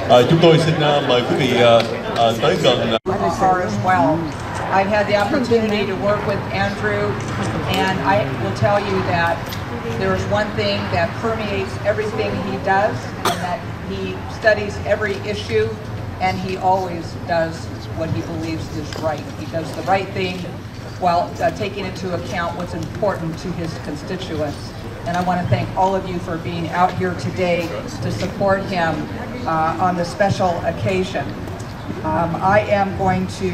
Chúng tôi xin mời quý vị tới gần. As well. I've had the opportunity to work with Andrew, and I will tell you that there is one thing that permeates everything he does, and that he studies every issue, and he always does what he believes is right. He does the right thing while taking into account what's important to his constituents. And I want to thank all of you for being out here today to support him on this special occasion. I am going to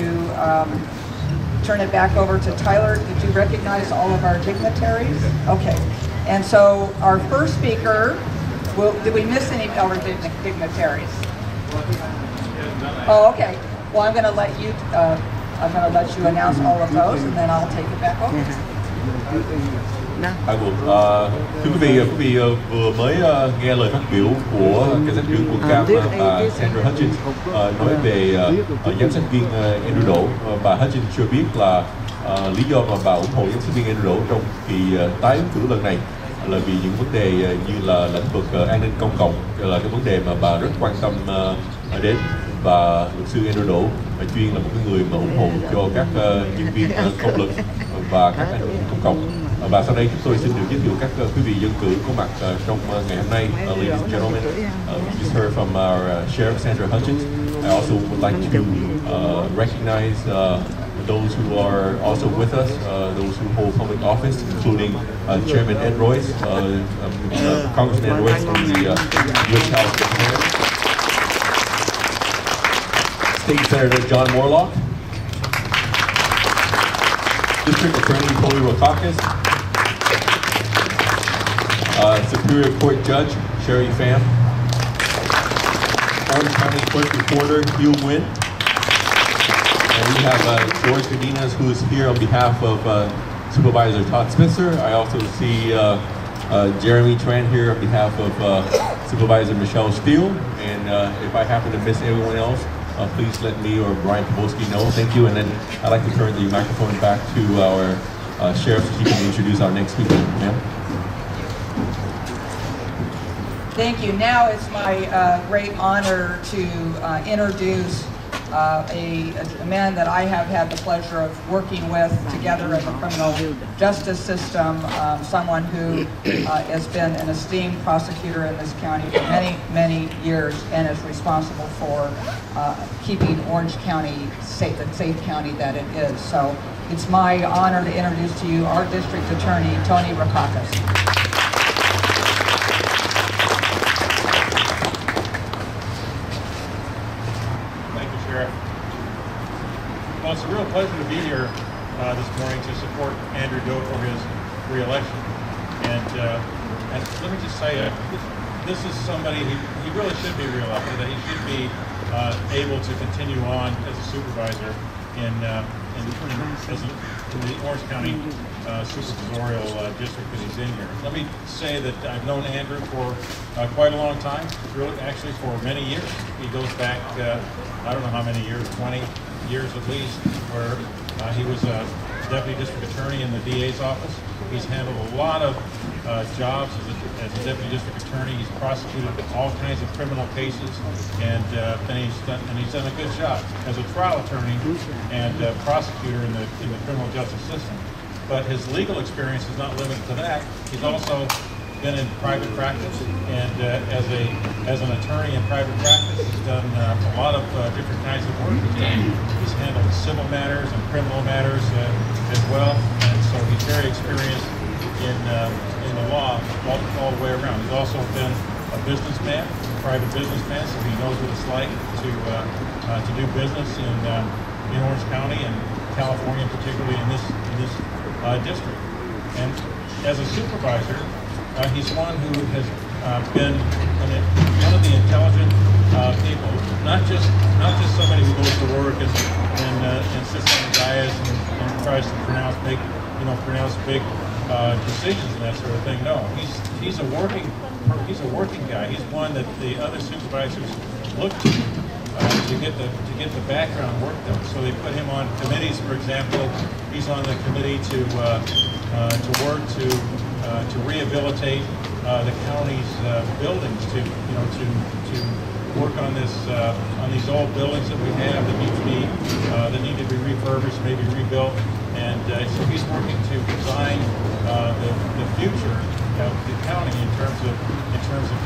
turn it back over to Tyler. Did you recognize all of our dignitaries? Okay. And so our first speaker, did we miss any of our dignitaries? Oh, okay. Well, I'm going to let you announce all of those, and then I'll take it back over. Thưa quý vị vừa mới nghe lời phát biểu của cảnh sát trưởng quận Cam bà Sandra Hutchins nói về giám sát viên Andrew Đỗ. Bà Hutchins cho biết là lý do mà bà ủng hộ giám sát viên Andrew Đỗ trong kỳ tái ứng cử lần này là vì những vấn đề như là lĩnh vực an ninh công cộng là cái vấn đề mà bà rất quan tâm đến, và luật sư Andrew Đỗ chuyên là một cái người mà ủng hộ cho các nhân viên công lực và các anh công cộng. Và sau đây chúng tôi xin được giới thiệu các quý vị dân cử có mặt trong ngày hôm nay. Ladies and gentlemen, we just heard from our Sheriff Sandra Hutchins. I also would like to recognize those who are also with us, those who hold public office, including Chairman Ed Royce, Congressman Ed Royce from the U.S. House of Representatives, State Senator John Morlock, District Attorney Polly Rokakis, Superior Court Judge Sherry Pham, Orange County Clerk Reporter Hugh Nguyen, and we have George Cadenas, who is here on behalf of Supervisor Todd Spencer. I also see Jeremy Tran here on behalf of Supervisor Michelle Steele, and if I happen to miss anyone else, please let me or Brian Kowalski know. Thank you. And then I'd like to turn the microphone back to our sheriff so he can introduce our next speaker. Ma'am. Thank you. Now it's my great honor to introduce a man that I have had the pleasure of working with together in the criminal justice system, someone who has been an esteemed prosecutor in this county for many, many years and is responsible for keeping Orange County safe, the safe county that it is. So it's my honor to introduce to you our District Attorney, Tony Rokakis. Well, it's a real pleasure to be here this morning to support Andrew Doe for his re-election. And let me just say, this is somebody he really should be re-elected. That he should be able to continue on as a supervisor in the Orange County supervisorial district that he's in here. Let me say that I've known Andrew for quite a long time, really actually for many years. He goes back, I don't know how many years, 20 years at least, where he was a deputy district attorney in the DA's office. He's handled a lot of jobs as a deputy district attorney. He's prosecuted all kinds of criminal cases, and he's done a good job as a trial attorney and prosecutor in the criminal justice system. But his legal experience is not limited to that. He's also been in private practice, and as an attorney in private practice, he's done a lot of different kinds of work. He's handled civil matters and criminal matters as well, and so he's very experienced in the law all the way around. He's also been a businessman, a private businessman, so he knows what it's like to do business in Orange County and California, particularly in this district. And as a supervisor, he's one who has been one of the intelligent people, not just somebody who goes to work and sits on the dais and tries to pronounce big decisions and that sort of thing. No, he's a working guy. He's one that the other supervisors look to get the background work done. So they put him on committees, for example. He's on the committee to work to rehabilitate the county's buildings, to work on this, on these old buildings that we have that need to be refurbished, maybe rebuilt, and so he's working to design the future of the county in terms of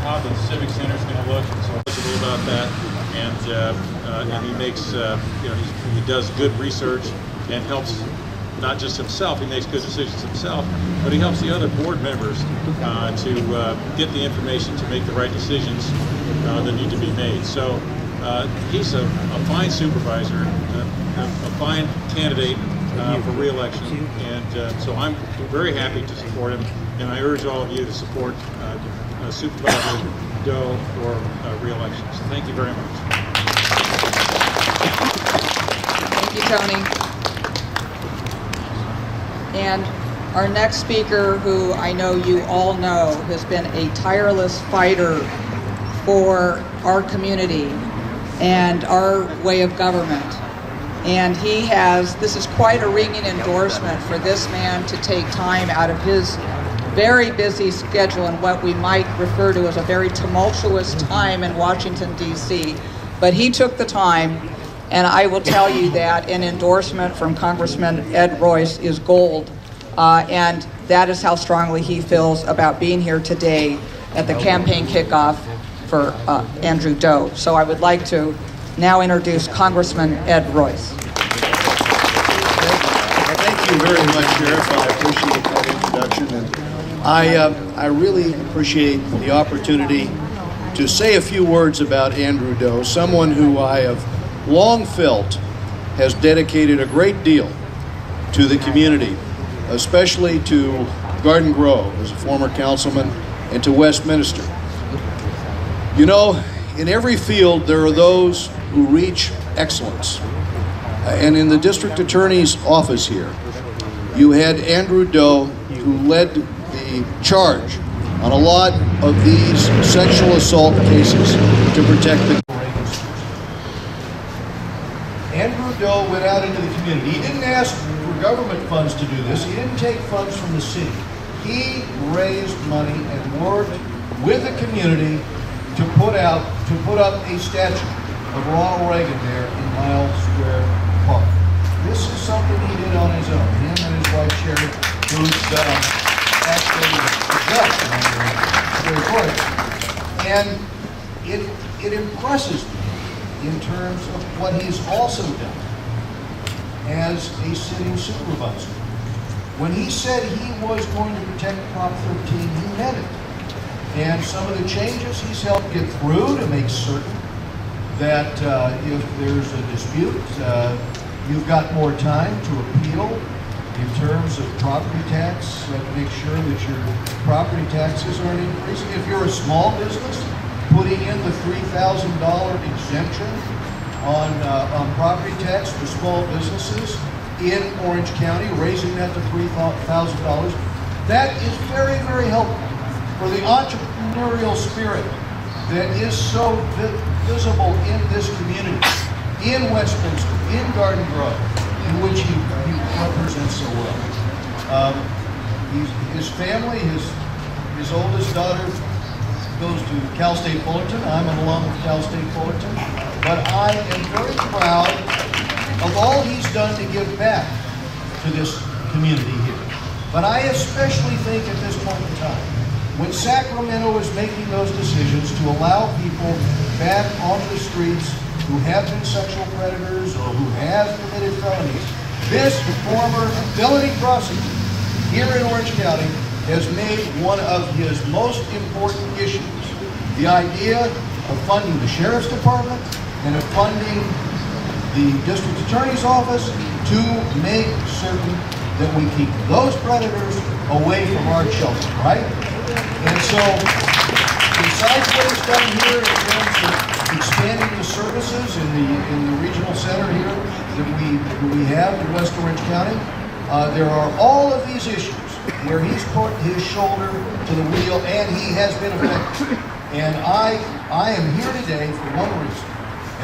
how the civic center is going to look. And so it's a little about that, and he makes he does good research and helps. Not just himself, he makes good decisions himself, but he helps the other board members to get the information to make the right decisions that need to be made. So he's a fine supervisor, a fine candidate for re-election, and so I'm very happy to support him, and I urge all of you to support Supervisor Doe for re-election. So thank you very much. Thank you, Tony. And our next speaker, who I know you all know, has been a tireless fighter for our community and our way of government. And this is quite a ringing endorsement for this man to take time out of his very busy schedule and what we might refer to as a very tumultuous time in Washington, D.C. But he took the time. And I will tell you that an endorsement from Congressman Ed Royce is gold. And that is how strongly he feels about being here today at the campaign kickoff for Andrew Doe. So I would like to now introduce Congressman Ed Royce. Thank you very much, Sheriff. I appreciate that introduction. And I really appreciate the opportunity to say a few words about Andrew Doe, someone who I have long felt has dedicated a great deal to the community, especially to Garden Grove as a former councilman and to Westminster. You know, in every field there are those who reach excellence. And in the district attorney's office here, you had Andrew Doe, who led the charge on a lot of these sexual assault cases to protect the Andrew Doe went out into the community. He didn't ask for government funds to do this. He didn't take funds from the city. He raised money and worked with the community to put up a statue of Ronald Reagan there in Miles Square Park. This is something he did on his own. Him and his wife Sherry, who's actually the judge on the court. And it impresses me in terms of what he's also done as a sitting supervisor. When he said he was going to protect Prop 13, he meant it. And some of the changes he's helped get through to make certain that if there's a dispute, you've got more time to appeal in terms of property tax, to make sure that your property taxes aren't increasing. If you're a small business, putting in the $3,000 exemption on property tax for small businesses in Orange County, raising that to $3,000. That is very, very helpful for the entrepreneurial spirit that is so visible in this community, in Westminster, in Garden Grove, in which he represents so well. His family, his oldest daughter goes to Cal State Fullerton. I'm an alum of Cal State Fullerton. But I am very proud of all he's done to give back to this community here. But I especially think at this point in time, when Sacramento is making those decisions to allow people back onto the streets who have been sexual predators or who have committed felonies, this former felony prosecutor here in Orange County has made one of his most important issues the idea of funding the Sheriff's Department and of funding the District Attorney's Office to make certain that we keep those predators away from our children, right? And so, besides what is done here in terms of expanding the services in the regional center here that we have in West Orange County, there are all of these issues where he's put his shoulder to the wheel and he has been effective. And I am here today for one reason,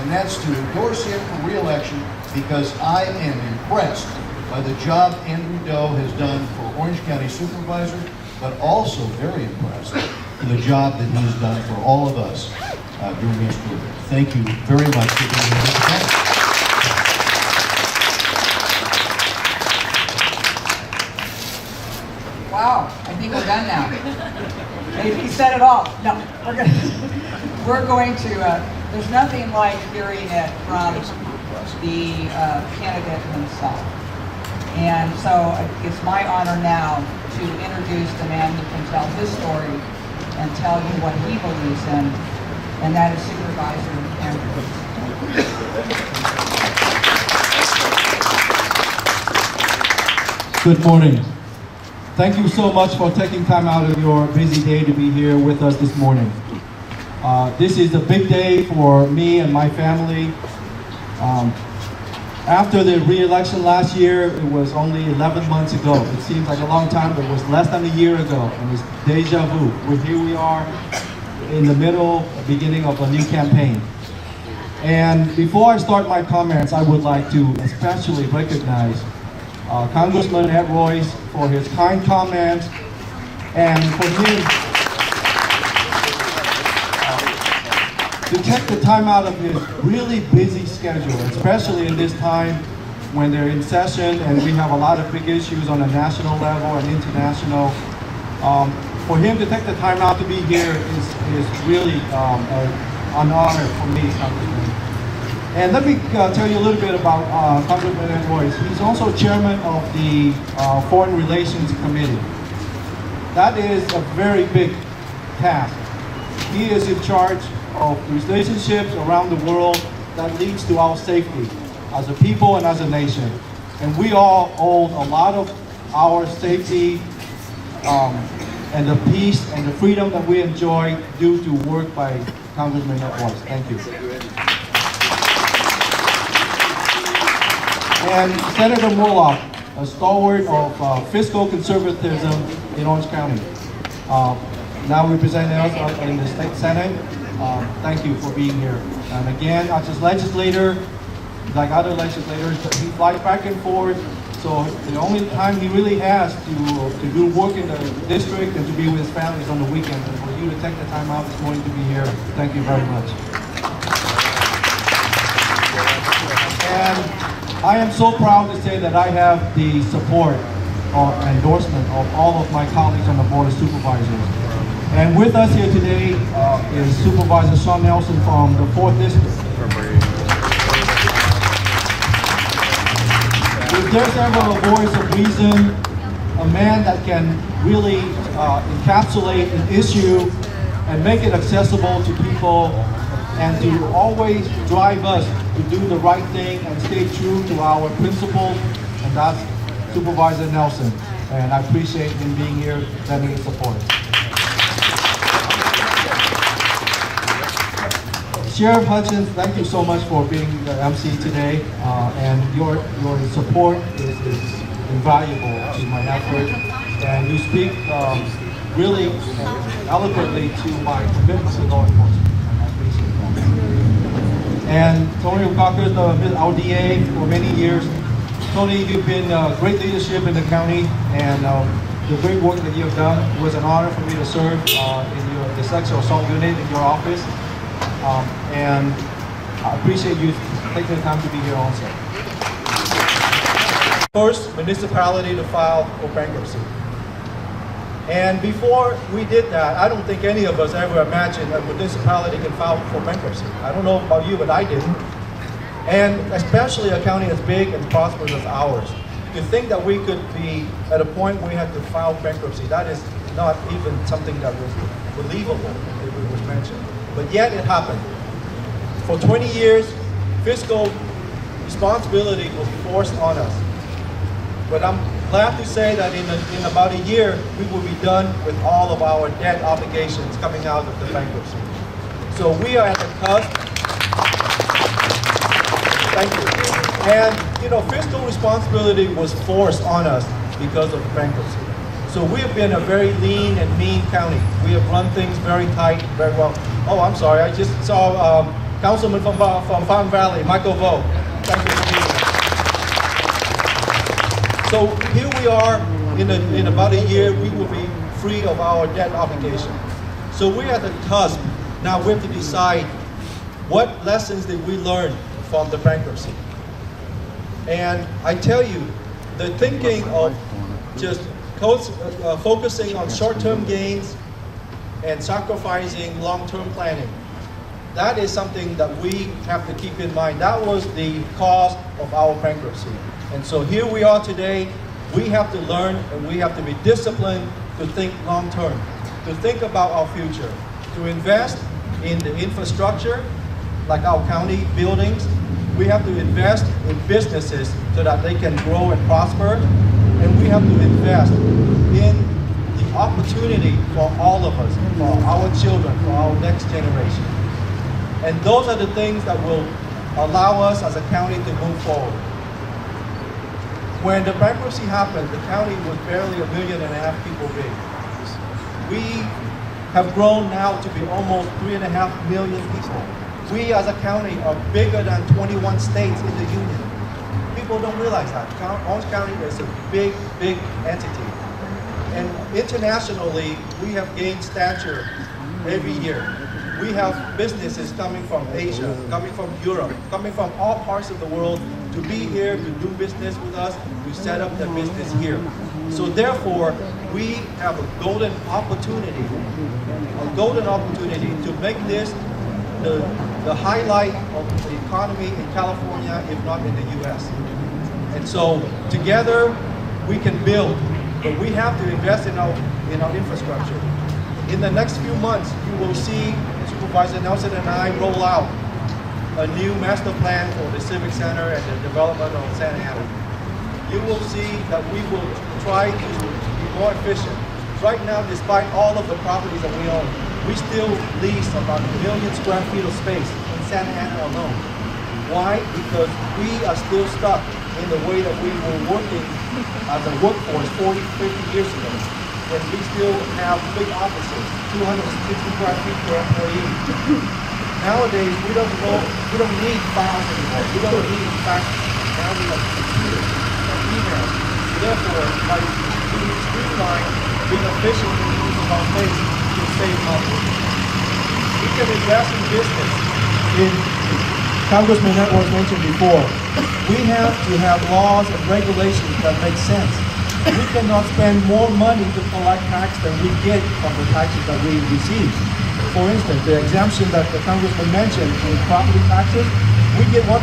and that's to endorse him for re-election because I am impressed by the job Andrew Doe has done for Orange County Supervisor, but also very impressed with the job that he's done for all of us during his career. Thank you very much for being here today. Wow, I think we're done now. He said it all. No, we're going to, there's nothing like hearing it from the candidate himself. And so it's my honor now to introduce the man who can tell his story and tell you what he believes in, and that is Supervisor Andrew. Good morning. Thank you so much for taking time out of your busy day to be here with us this morning. This is a big day for me and my family. After the re-election last year, it was only 11 months ago. It seems like a long time, but it was less than a year ago. And it's deja vu. Here we are in the beginning of a new campaign. And before I start my comments, I would like to especially recognize Congressman Ed Royce for his kind comments and for him to take the time out of his really busy schedule, especially in this time when they're in session and we have a lot of big issues on a national level and international. For him to take the time out to be here is really an honor for me, Congressman. And let me tell you a little bit about Congressman Ed Royce. He's also chairman of the Foreign Relations Committee. That is a very big task. He is in charge of relationships around the world that leads to our safety as a people and as a nation. And we all owe a lot of our safety and the peace and the freedom that we enjoy due to work by Congressman Ed Royce. Thank you. And Senator Morlock, a stalwart of fiscal conservatism in Orange County, now representing us in the state senate. Thank you for being here. And again, as a legislator, like other legislators, he flies back and forth. So the only time he really has to do work in the district and to be with his family is on the weekend. And for you to take the time out this morning to be here, thank you very much. And I am so proud to say that I have the support or endorsement of all of my colleagues on the Board of Supervisors. And with us here today is Supervisor Sean Nelson from the 4th District. If there's ever a voice of reason, a man that can really encapsulate an issue and make it accessible to people and to always drive us to do the right thing and stay true to our principles, and that's Supervisor Nelson. And I appreciate him being here, lending his support. Sheriff Hutchins, thank you so much for being the MC today, and your support is invaluable to my effort, and you speak really eloquently to my commitment to law enforcement, and I appreciate that. And Tony O'Cocker, our DA for many years. Tony, you've been great leadership in the county, and the great work that you have done. It was an honor for me to serve in the sexual assault unit in your office. And I appreciate you taking the time to be here also. First municipality to file for bankruptcy. And before we did that, I don't think any of us ever imagined a municipality can file for bankruptcy. I don't know about you, but I didn't. And especially a county as big and prosperous as ours. To think that we could be at a point where we had to file bankruptcy, that is not even something that was believable if it was mentioned. But yet it happened. For 20 years, fiscal responsibility was forced on us. But I'm glad to say that in about a year, we will be done with all of our debt obligations coming out of the bankruptcy. So we are at the cusp. Thank you. And fiscal responsibility was forced on us because of bankruptcy. So we have been a very lean and mean county. We have run things very tight, very well. Oh, I'm sorry, I just saw Councilman from Fountain Valley, Michael Vo. Thank you for being here. So here we are, in about a year, we will be free of our debt obligation. So we're at the cusp Now we have to decide what lessons did we learn from the bankruptcy. And I tell you, the thinking of just focusing on short-term gains and sacrificing long-term planning, that is something that we have to keep in mind. That was the cause of our bankruptcy. And so here we are today. We have to learn and we have to be disciplined to think long-term, to think about our future, to invest in the infrastructure, like our county buildings. We have to invest in businesses so that they can grow and prosper. And we have to invest in the opportunity for all of us, for our children, for our next generation. And those are the things that will allow us as a county to move forward. When the bankruptcy happened, the county was barely 1.5 million people big. We have grown now to be almost 3.5 million people. We as a county are bigger than 21 states in the union. People don't realize that. Orange County is a big, big entity. And internationally, we have gained stature every year. We have businesses coming from Asia, coming from Europe, coming from all parts of the world to be here, to do business with us, to set up their business here. So therefore, we have a golden opportunity to make this the highlight of the economy in California, if not in the US. And so together we can build, but we have to invest in our infrastructure. In the next few months, you will see Supervisor Nelson and I roll out a new master plan for the Civic Center and the development of Santa Ana. You will see that we will try to be more efficient. Right now, despite all of the properties that we own, we still lease about 1 million square feet of space in Santa Ana alone. Why? Because we are still stuck in the way that we were working as a workforce 40, 50 years ago. And we still have big offices, 260 square feet per employee. Nowadays, we don't need files anymore. We don't need faxes. Now we have computers and emails. Therefore, by being streamlined, being efficient in the use of our space, we can save money. We can invest in business. In Congressman Edwards mentioned before, we have to have laws and regulations that make sense. We cannot spend more money to collect tax than we get from the taxes that we receive. For instance, the exemption that the Congressman mentioned in property taxes, we get 1%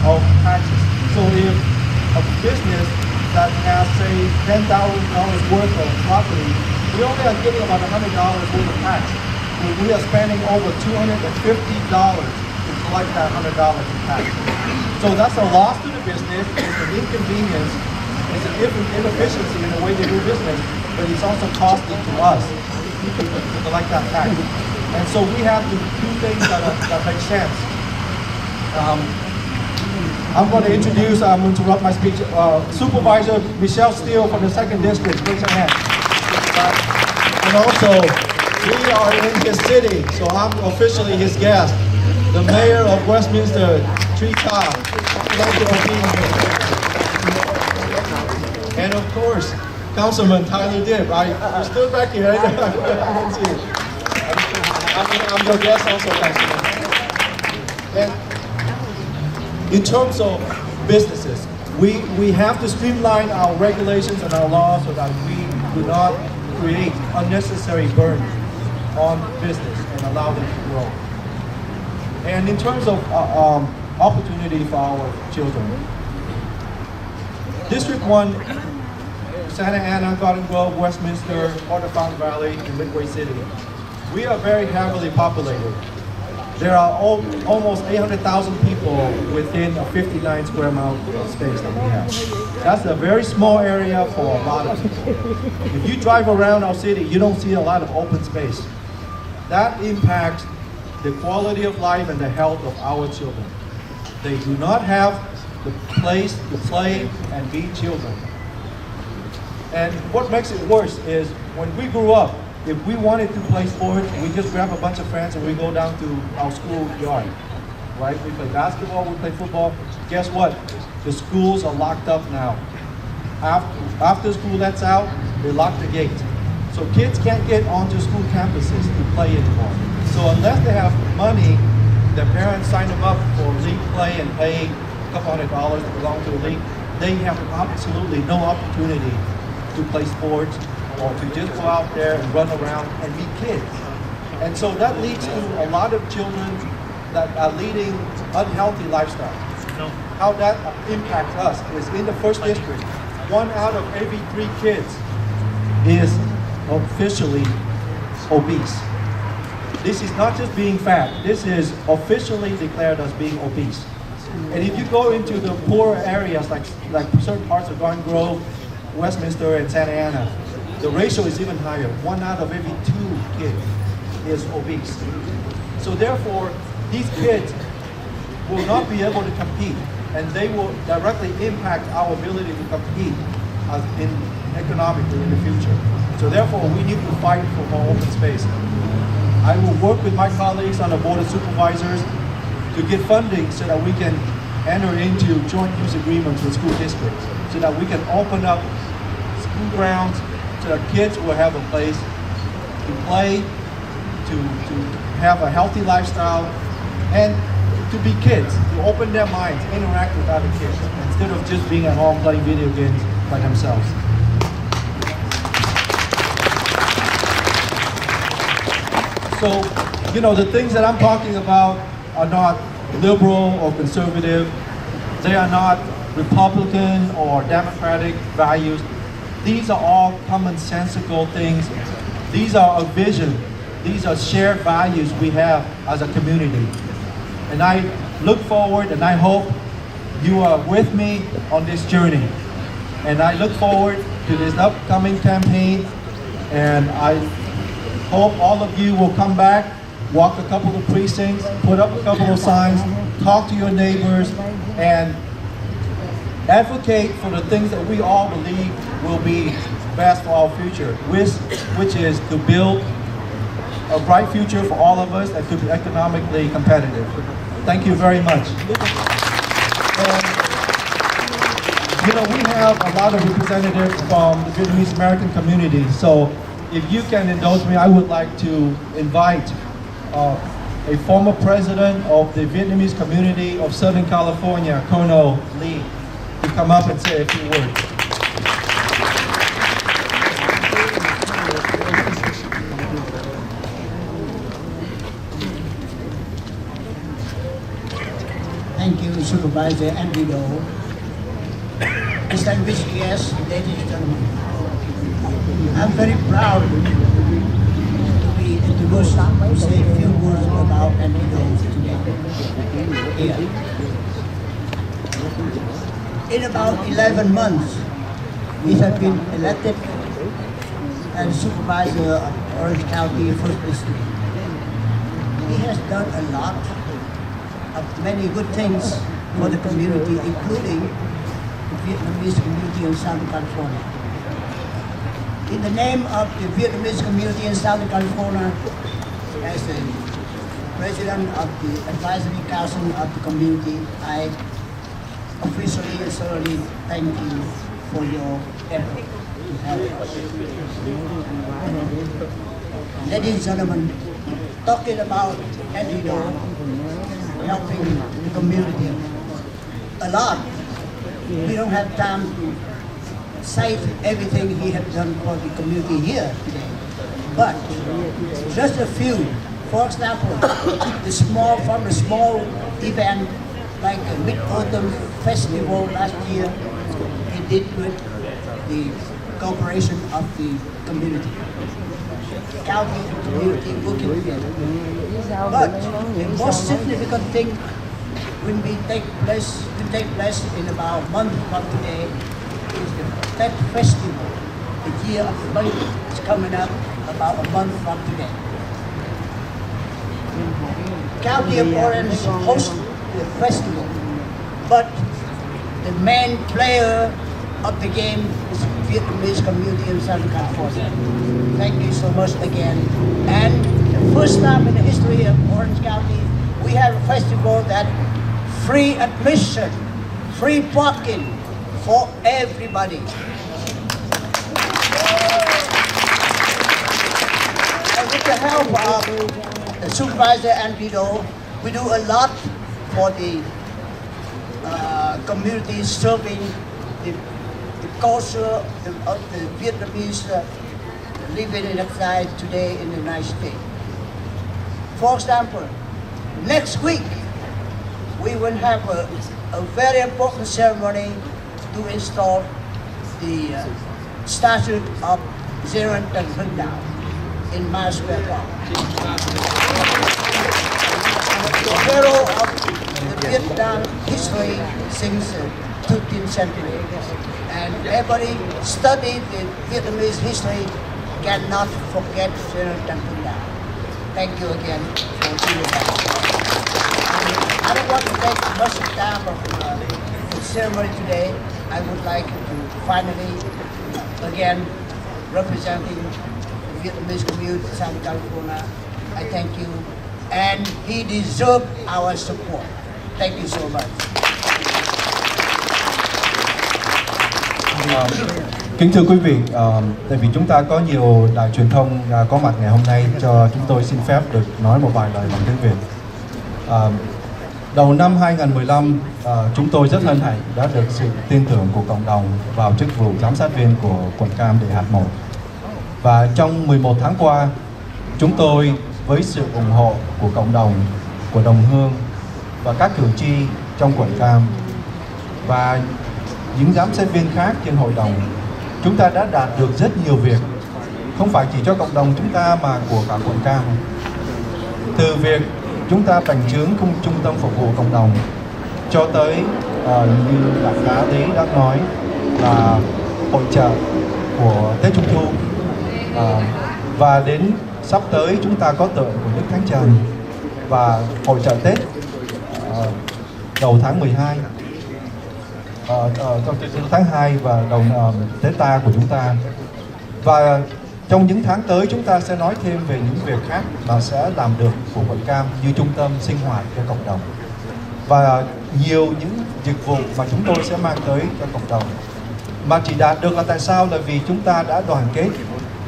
of taxes. So if a business that has, say, $10,000 worth of property, we only are getting about $100 worth of tax. We are spending over $250 to collect that $100 in tax. So that's a loss to the business, it's an inconvenience, it's an inefficiency in the way they do business, but it's also costly to us to collect that tax. And so we have to do things that make sense. I'm going to introduce, I'm going to interrupt my speech, Supervisor Michelle Steele from the 2nd District. Raise your hand. And also, we are in his city, so I'm officially his guest. The Mayor of Westminster, Tree Top. Thank you for being here. And of course, Councilman Tyler Dibb. You're still back here, right? I see you. I'm your guest also, Councilman. And in terms of businesses, we have to streamline our regulations and our laws so that we do not create unnecessary burden on business and allow them to grow. And in terms of opportunity for our children, District 1, Santa Ana, Garden Grove, Westminster, Porter Fountain Valley, and Midway City, we are very heavily populated. There are almost 800,000 people within a 59 square mile space that we have. That's a very small area for a lot of people. If you drive around our city, you don't see a lot of open space. That impacts the quality of life and the health of our children. They do not have the place to play and be children. And what makes it worse is when we grew up, if we wanted to play sports, we just grab a bunch of friends and we go down to our school yard, right? We play basketball, we play football. Guess what? The schools are locked up now. After school lets out, they lock the gate. So kids can't get onto school campuses to play anymore. So unless they have money, their parents sign them up for league play and pay a couple $100 to belong to the league, they have absolutely no opportunity to play sports or to just go out there and run around and meet kids. And so that leads to a lot of children that are leading unhealthy lifestyles. How that impacts us is in the first district, 1 out of every 3 kids is officially obese. This is not just being fat, this is officially declared as being obese. And if you go into the poorer areas like certain parts of Garden Grove, Westminster, and Santa Ana, the ratio is even higher. 1 out of every 2 kids is obese. So therefore, these kids will not be able to compete, and they will directly impact our ability to compete economically in the future. So therefore, we need to fight for more open space. I will work with my colleagues on the Board of Supervisors to get funding so that we can enter into joint use agreements with school districts, so that we can open up school grounds so that kids will have a place to play, to have a healthy lifestyle, and to be kids, to open their minds, interact with other kids, instead of just being at home playing video games by themselves. So, you know, the things that I'm talking about are not liberal or conservative. They are not Republican or Democratic values. These are all commonsensical things. These are a vision. These are shared values we have as a community. And I look forward and I hope you are with me on this journey. And I look forward to this upcoming campaign, and I hope all of you will come back, walk a couple of precincts, put up a couple of signs, talk to your neighbors, and advocate for the things that we all believe will be best for our future, which is to build a bright future for all of us and to be economically competitive. Thank you very much. And, you know, we have a lot of representatives from the Vietnamese American community, so if you can indulge me, I would like to invite a former president of the Vietnamese community of Southern California, Colonel Lee, to come up and say a few words. Thank you, Supervisor Andido. Distinguished guests, ladies and gentlemen, I'm very proud to be introduced to say a few words about Andido today. Here. In about 11 months, he has been elected as supervisor of Orange County First District. He has done a lot of many good things for the community, including the Vietnamese community in Southern California. In the name of the Vietnamese community in Southern California, as the president of the advisory council of the community, I officially and thoroughly thank you for your effort to help us. Ladies and gentlemen, talking about Andido helping the community a lot. We don't have time to cite everything he has done for the community here today, but just a few. For example, from the small event like the Mid-Autumn Festival last year, he did with the cooperation of the community. County and community working together. But the most significant thing will take place in about a month from today is the Tet Festival. The year of the month is coming up about a month from today. County of Orange hosts the festival, but the main player of the game is the Vietnamese community in Southern California. Thank you so much again. And the first time in the history of Orange County, we have a festival that free admission, free parking for everybody. with the help of the supervisor and Vido, we do a lot for the community serving the culture of the Vietnamese living in exile today in the United States. For example, next week we will have a very important ceremony to install the statue of Trươngng Văn in my square park. The hero of the Vietnam history since the 13th century, and everybody study the Vietnamese history cannot forget Trươngng Văn. Thank you again for doing that. I don't want to take much time of the ceremony today. I would like to finally, again, representing the Vietnamese community in Southern California, I thank you, and he deserves our support. Thank you so much. Kính thưa quý vị, tại vì chúng ta có nhiều đài truyền thông có mặt ngày hôm nay, cho chúng tôi xin phép được nói một vài lời bằng tiếng Việt. Đầu năm 2015, chúng tôi rất hân hạnh đã được sự tin tưởng của cộng đồng vào chức vụ giám sát viên của quận Cam Địa Hạt 1. Và trong 11 tháng qua, chúng tôi với sự ủng hộ của cộng đồng, của đồng hương và các cử tri trong quận Cam và những giám sát viên khác trên hội đồng, chúng ta đã đạt được rất nhiều việc, không phải chỉ cho cộng đồng chúng ta mà của cả quận Cam. Từ việc chúng ta bành trướng trung tâm phục vụ cộng đồng cho tới như đại tá Lý đã nói là hội chợ của Tết Trung Thu, và đến sắp tới chúng ta có tượng của Đức Thánh Trần và hội chợ Tết đầu tháng 12, tháng 2 và đầu Tết ta của chúng ta. Và trong những tháng tới chúng ta sẽ nói thêm về những việc khác mà sẽ làm được của quận Cam như trung tâm sinh hoạt cho cộng đồng và nhiều những dịch vụ mà chúng tôi sẽ mang tới cho cộng đồng. Mà chỉ đạt được là tại sao? Là vì chúng ta đã đoàn kết,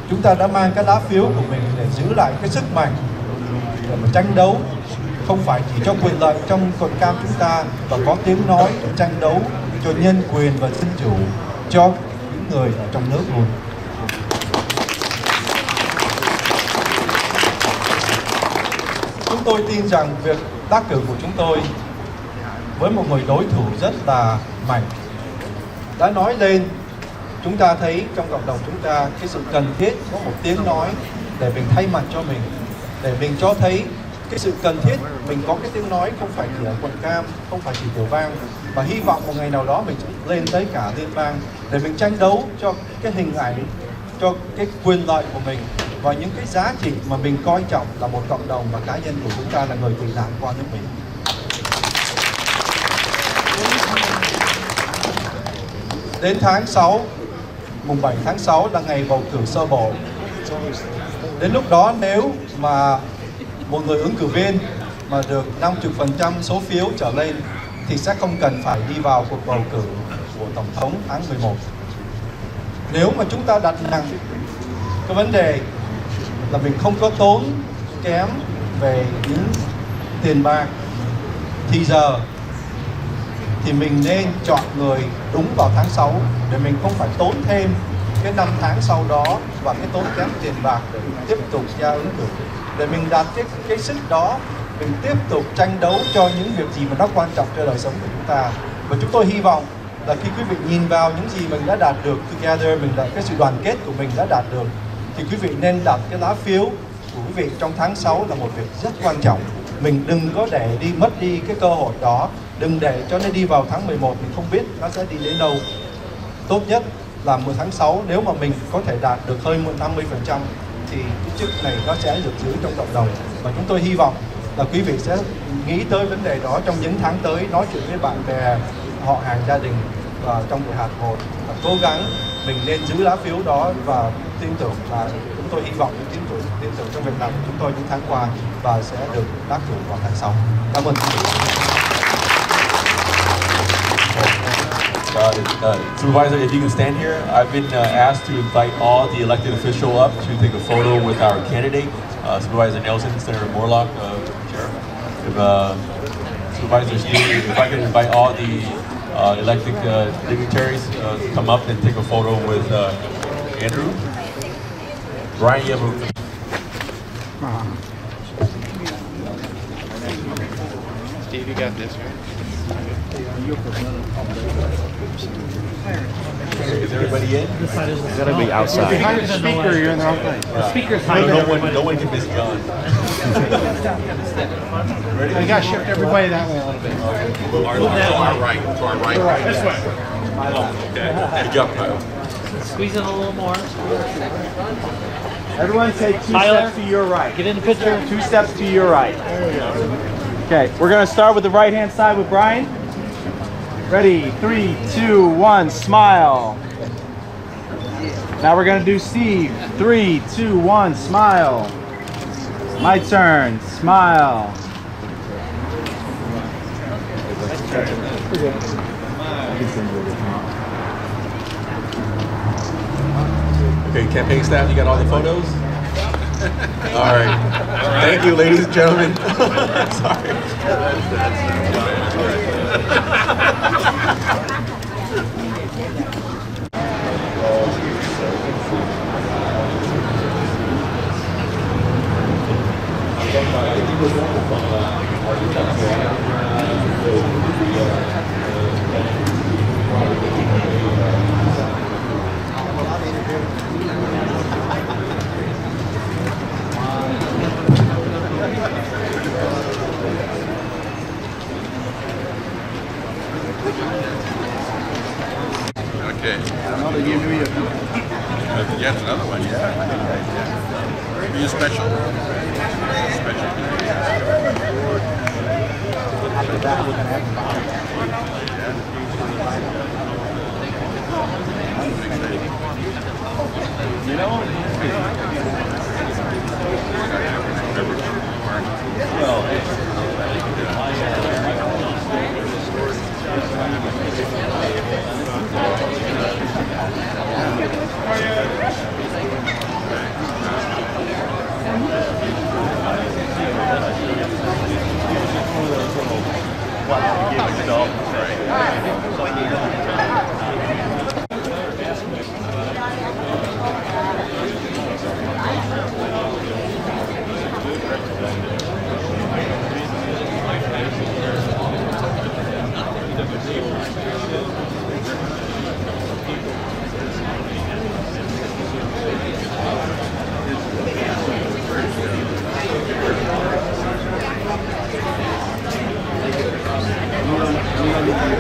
chúng ta đã mang cái lá phiếu của mình để giữ lại cái sức mạnh để mà tranh đấu, không phải chỉ cho quyền lợi trong quận Cam chúng ta, và có tiếng nói để tranh đấu cho nhân quyền và dân chủ cho những người ở trong nước luôn. Chúng tôi tin rằng việc đắc cử của chúng tôi với một người đối thủ rất là mạnh đã nói lên, chúng ta thấy trong cộng đồng chúng ta cái sự cần thiết có một tiếng nói để mình thay mặt cho mình, để mình cho thấy cái sự cần thiết mình có cái tiếng nói không phải chỉ ở quận Cam, không phải chỉ Tiểu Bang, và hy vọng một ngày nào đó mình sẽ lên tới cả liên bang để mình tranh đấu cho cái hình ảnh, cho cái quyền lợi của mình và những cái giá trị mà mình coi trọng là một cộng đồng và cá nhân của chúng ta là người tị nạn qua nước mình. Đến tháng 6, mùng 7 tháng 6 là ngày bầu cử sơ bộ. Đến lúc đó nếu mà một người ứng cử viên mà được 50% số phiếu trở lên thì sẽ không cần phải đi vào cuộc bầu cử của Tổng thống tháng 11. Nếu mà chúng ta đặt nặng cái vấn đề là mình không có tốn kém về những tiền bạc thì giờ thì mình nên chọn người đúng vào tháng 6 để mình không phải tốn thêm cái 5 tháng sau đó và cái tốn kém tiền bạc để tiếp tục ra ứng cử, để mình đạt cái sức đó, mình tiếp tục tranh đấu cho những việc gì mà nó quan trọng cho đời sống của chúng ta. Và chúng tôi hy vọng là khi quý vị nhìn vào những gì mình đã đạt được together, mình đã cái sự đoàn kết của mình đã đạt được, thì quý vị nên đặt cái lá phiếu của quý vị trong tháng 6 là một việc rất quan trọng. Mình đừng có để mất đi cái cơ hội đó, đừng để cho nó đi vào tháng 11 mình không biết nó sẽ đi đến đâu. Tốt nhất là 10 tháng 6 nếu mà mình có thể đạt được hơi 50% thì cái chức này nó sẽ được giữ trong cộng đồng. Và chúng tôi hy vọng là quý vị sẽ nghĩ tới vấn đề đó trong những tháng tới, nói chuyện với bạn bè, họ hàng, gia đình và trong buổi hạt một, và cố gắng mình nên giữ lá phiếu đó và tin tưởng là chúng tôi hy vọng tin tưởng trong việc làm của chúng tôi những tháng qua và sẽ được đắc cử vào tháng 6. Cảm ơn quý vị. Supervisor, if you can stand here, I've been asked to invite all the elected officials up to take a photo with our candidate, Supervisor Nelson, Senator Morlock, Chair. If Supervisor Steve, if I can invite all the elected dignitaries to come up and take a photo with Andrew. Brian, you have a... Steve, you got this, right? Is everybody in? It's gotta be outside. Behind the speaker, you're in the wrong place. Speaker's no one can miss John. Ready? You gotta shift everybody that way a little bit. To our right. This way. Okay. Good job, Kyle. Squeeze in a little more. Everyone take 2 Tyler, steps to your right. Get in the picture. 2 steps to your right. Okay, we're gonna start with the right hand side with Brian. Ready, 3, 2, 1, smile. Now we're gonna do Steve. 3, 2, 1, smile. My turn, smile. Okay, campaign staff, you got all the photos? All right. Thank you, ladies and gentlemen. Sorry. Okay. Yeah, it's another one. Yeah. Are you special?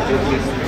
Business